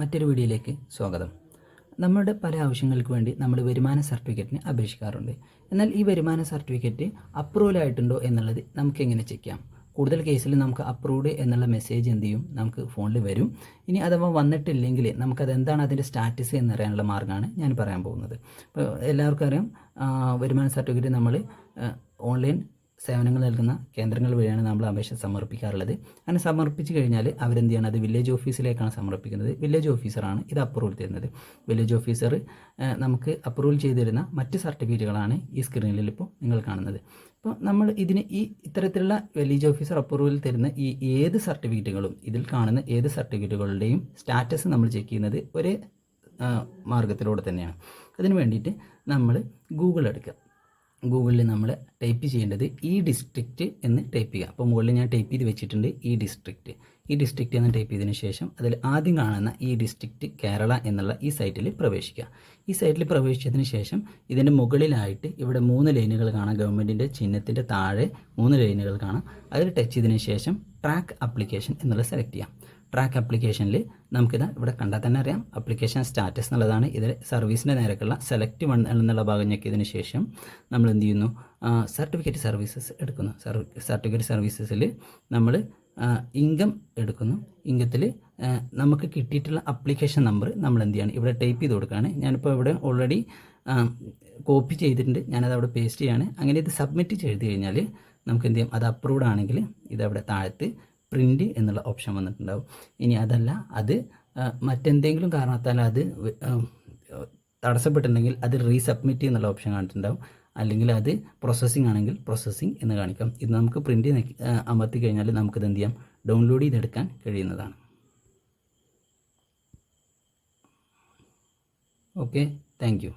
മറ്റൊരു വീഡിയോയിലേക്ക് സ്വാഗതം. നമ്മുടെ പല ആവശ്യങ്ങൾക്ക് വേണ്ടി നമ്മൾ വരുമാന സർട്ടിഫിക്കറ്റിന് അപേക്ഷിക്കാറുണ്ട്. എന്നാൽ ഈ വരുമാന സർട്ടിഫിക്കറ്റ് അപ്രൂവൽ ആയിട്ടുണ്ടോ എന്നുള്ളത് നമുക്ക് എങ്ങനെ ചെക്ക് ചെയ്യാം? കൂടുതൽ കേസിൽ നമുക്ക് അപ്രൂവ്ഡ് എന്നുള്ള മെസ്സേജ് എന്ത് ചെയ്യും, നമുക്ക് ഫോണിൽ വരും. ഇനി അഥവാ വന്നിട്ടില്ലെങ്കിൽ നമുക്കത് എന്താണ് അതിൻ്റെ സ്റ്റാറ്റസ് എന്നറിയാനുള്ള മാർഗ്ഗമാണ് ഞാൻ പറയാൻ പോകുന്നത്. ഇപ്പോൾ എല്ലാവർക്കും അറിയാം, വരുമാന സർട്ടിഫിക്കറ്റ് നമ്മൾ ഓൺലൈൻ സേവനങ്ങൾ നൽകുന്ന കേന്ദ്രങ്ങൾ വഴിയാണ് നമ്മൾ അപേക്ഷ സമർപ്പിക്കാറുള്ളത്. അങ്ങനെ സമർപ്പിച്ച് കഴിഞ്ഞാൽ അവരെന്ത് ചെയ്യണം, അത് വില്ലേജ് ഓഫീസിലേക്കാണ് സമർപ്പിക്കുന്നത്. വില്ലേജ് ഓഫീസറാണ് ഇത് അപ്രൂവൽ തരുന്നത്. വില്ലേജ് ഓഫീസർ നമുക്ക് അപ്രൂവൽ ചെയ്തു തരുന്ന മറ്റ് സർട്ടിഫിക്കറ്റുകളാണ് ഈ സ്ക്രീനിൽ ഇപ്പോൾ നിങ്ങൾ കാണുന്നത്. അപ്പോൾ നമ്മൾ ഇതിന് ഇത്തരത്തിലുള്ള വില്ലേജ് ഓഫീസർ അപ്രൂവൽ തരുന്ന ഏത് സർട്ടിഫിക്കറ്റുകളും, ഇതിൽ കാണുന്ന ഏത് സർട്ടിഫിക്കറ്റുകളുടെയും സ്റ്റാറ്റസ് നമ്മൾ ചെക്ക് ചെയ്യുന്നത് ഒരേ മാർഗത്തിലൂടെ തന്നെയാണ്. അതിന് വേണ്ടിയിട്ട് നമ്മൾ ഗൂഗിൾ എടുക്കുക. ഗൂഗിളിൽ നമ്മൾ ടൈപ്പ് ചെയ്യേണ്ടത് ഈ ഡിസ്ട്രിക്റ്റ് എന്ന് ടൈപ്പ് ചെയ്യുക. അപ്പോൾ മുകളിൽ ഞാൻ ടൈപ്പ് ചെയ്ത് വെച്ചിട്ടുണ്ട് ഈ ഡിസ്ട്രിക്റ്റ് എന്ന് ടൈപ്പ് ചെയ്തതിന് ശേഷം അതിൽ ആദ്യം കാണുന്ന ഈ ഡിസ്ട്രിക്റ്റ് കേരള എന്നുള്ള ഈ സൈറ്റിൽ പ്രവേശിക്കുക. ഈ സൈറ്റിൽ പ്രവേശിച്ചതിന് ശേഷം ഇതിൻ്റെ മുകളിലായിട്ട് ഇവിടെ 3 ലൈനുകൾ കാണാം. ഗവൺമെൻറ്റിൻ്റെ ചിഹ്നത്തിൻ്റെ താഴെ 3 ലൈനുകൾ കാണാം. അതിൽ ടച്ച് ചെയ്തതിന് ശേഷം ട്രാക്ക് ആപ്ലിക്കേഷൻ എന്നുള്ളത് സെലക്ട് ചെയ്യാം. ട്രാക്ക് ആപ്ലിക്കേഷനിൽ നമുക്കിത് ഇവിടെ കണ്ടാൽ തന്നെ അറിയാം, ആപ്ലിക്കേഷൻ സ്റ്റാറ്റസ് എന്നുള്ളതാണ്. ഇതിൽ സർവീസിൻ്റെ നേരക്കുള്ള സെലക്ട് 1 എന്നുള്ള ഭാഗം ഞെക്കിയതിന് ശേഷം നമ്മൾ എന്ത് ചെയ്യുന്നു, സർട്ടിഫിക്കറ്റ് സർവീസസ് എടുക്കുന്നു. സർട്ടിഫിക്കറ്റ് സർവീസസിൽ നമ്മൾ ഇൻകം എടുക്കുന്നു. ഇൻകത്തിൽ നമുക്ക് കിട്ടിയിട്ടുള്ള അപ്ലിക്കേഷൻ നമ്പർ നമ്മൾ എന്ത് ചെയ്യണം, ഇവിടെ ടൈപ്പ് ചെയ്ത് കൊടുക്കുകയാണ്. ഞാനിപ്പോൾ ഇവിടെ ഓൾറെഡി കോപ്പി ചെയ്തിട്ടുണ്ട്, ഞാനത് അവിടെ പേസ്റ്റ് ചെയ്യാണ്. അങ്ങനെ ഇത് സബ്മിറ്റ് ചെയ്ത് കഴിഞ്ഞാൽ നമുക്ക് എന്ത് ചെയ്യാം, അത് അപ്രൂവ്ഡ് ആണെങ്കിൽ ഇതവിടെ താഴത്ത് പ്രിൻ്റ് എന്നുള്ള ഓപ്ഷൻ വന്നിട്ടുണ്ടാവും. ഇനി അതല്ല, അത് മറ്റെന്തെങ്കിലും കാരണത്താൽ അത് തടസ്സപ്പെട്ടിട്ടുണ്ടെങ്കിൽ അത് റീസബ്മിറ്റ് എന്നുള്ള ഓപ്ഷൻ കാണിച്ചിട്ടുണ്ടാവും. അല്ലെങ്കിൽ അത് പ്രോസസ്സിംഗ് ആണെങ്കിൽ പ്രോസസ്സിംഗ് എന്ന് കാണിക്കാം. ഇത് നമുക്ക് പ്രിൻ്റ് അമർത്തി കഴിഞ്ഞാൽ നമുക്കിത് എന്ത് ചെയ്യാം, ഡൗൺലോഡ് ചെയ്തെടുക്കാൻ കഴിയുന്നതാണ്. Okay, thank you.